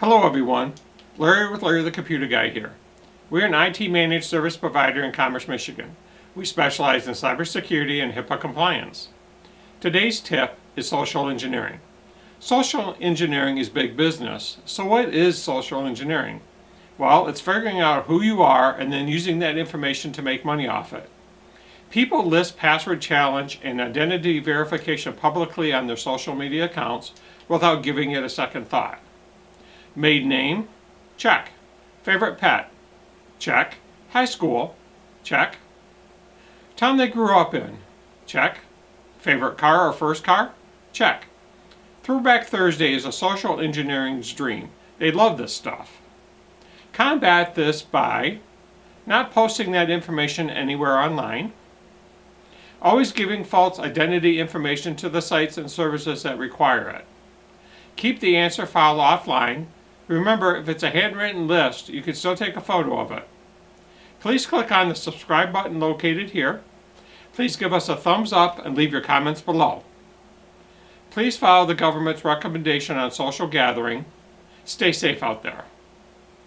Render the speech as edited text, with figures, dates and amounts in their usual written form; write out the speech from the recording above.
Hello everyone, Larry with Larry the Computer Guy here. We're an IT managed service provider in Commerce, Michigan. We specialize in cybersecurity and HIPAA compliance. Today's tip is social engineering. Social engineering is big business, so what is social engineering? Well, it's figuring out who you are and then using that information to make money off it. People list password challenge and identity verification publicly on their social media accounts without giving it a second thought. Maiden name? Check. Favorite pet? Check. High school? Check. Town they grew up in? Check. Favorite car or first car? Check. Throwback Thursday is a social engineering's dream. They love this stuff. Combat this by not posting that information anywhere online, always giving false identity information to the sites and services that require it. Keep the answer file offline. Remember, if it's a handwritten list, you can still take a photo of it. Please click on the subscribe button located here. Please give us a thumbs up and leave your comments below. Please follow the government's recommendation on social gathering. Stay safe out there.